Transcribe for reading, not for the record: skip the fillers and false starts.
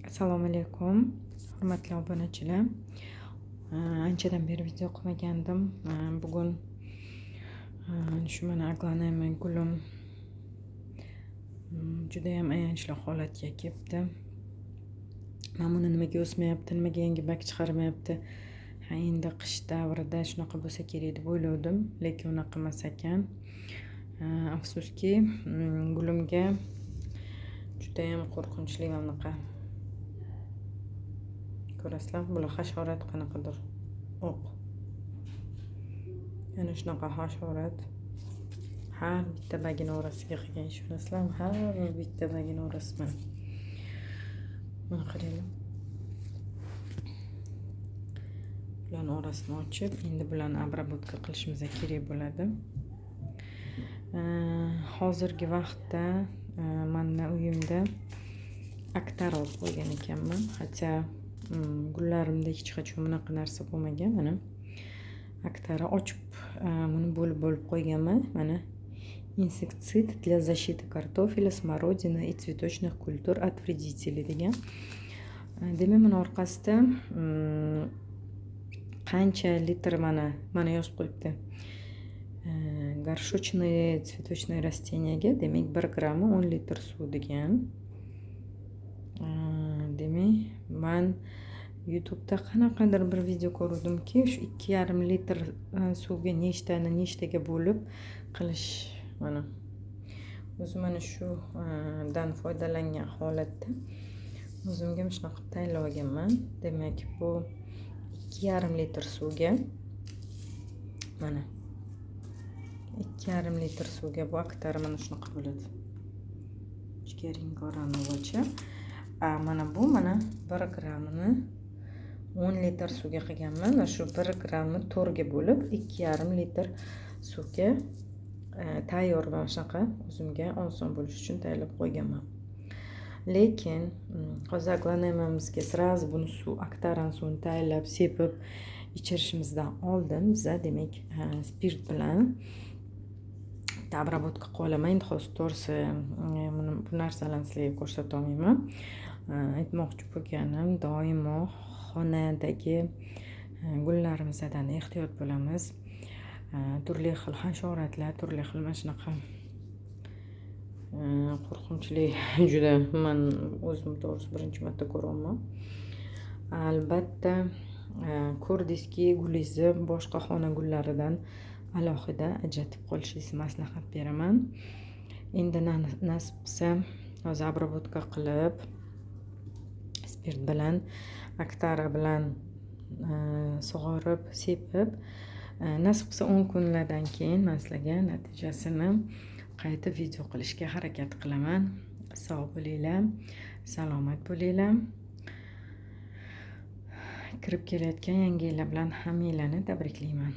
Assalomu alaykum, hurmatli obunachilar. Anchadan beri video qilmagandim. Bugun shu mana aqlanayman, gulim juda ham ayanchli holatga kelibdi. Mana buni nimaga o'smayapti, nimaga yangi bak chiqarmayapti? Endi qish davrida shunaqa bo'lsa kerak deb o'yladim, lekin unaqa emas ekan. Afsuski, gulimga juda ham qo'rqinchli mana bunaqa. Ko'rasizlar, bular hasharot qanaqadir o'q. Yana shunaqa hasharot har bitta bagini orasiga qilgan, ishonasizlarmi? Har bitta bagini orasiga. Mana qaranglar. Bularni orasini ochib, endi bularni обработка qilishimiz kerak bo'ladi. Hozirgi vaqtda menga uyimda aktar olib qo'ygan ekanman. Hatto gullarimda hech qachon bunaqa narsa bo'lmagan. Mana aktara ochib buni bo'lib qo'yganman. Mana инсектицид для защиты картофеля, смородины и цветочных культур от вредителей degan. Demak, mana orqasida qancha litr mana yozib qo'yibdi. Горшочные цветочные растениyaga demak 1 grammi 10 litr suv degan. Demak, men YouTube'da qanaqadir bir video ko'rdimki, shu 2,5 litr suvga nechtaga bo'lib qilish. Mana o'zim mana shu dan foydalangan holatda o'zimga shunaqa tayinlab olganman. Demak, bu 2,5 litr suvga mana 2,5 litr suvga bu aktari mana shunaqa bo'ladi. Ichkaringoranovacha. Mana bu 1 grammini 10 litr suvga qilganman. Va shu 1 gramni 4 ga bo'lib 2,5 litr suvga tayyor mana shunaqa o'zimga oson bo'lish uchun tayyorlab qo'yganman. Lekin hozir aqlanaymanimizga sразу buni aktaran suvini tayyorlab sepib ichirishimizdan oldin biza demak spirt bilan обработка qilib olaman. Endi hozir to'g'risi bu narsalarni sizlarga ko'rsata olmayman. Aytmoqchi bo'lganim, doimo xonadagi gullarimizdan ehtiyot bo'lamiz. Turli xil hasharotlar, turli xil mana shunaqa qo'rqinchli juda men o'zim to'g'risi birinchi marta ko'ryapman. Albatta, ko'rdingizki, gulingizni boshqa xona gullaridan alohida ajratib qolishingizni maslahat beraman. Endi nasib qilsa hozir обработка qilib spirt bilan, aktara bilan sug'orib, sepib, nasib qilsa 10 kunlardan keyin men sizlarga natijasini qayta video qilishga harakat qilaman. Sog' bo'linglar, salomat bo'linglar. Kirib kelayotgan yangi yil bilan hammanglarni tabriklayman.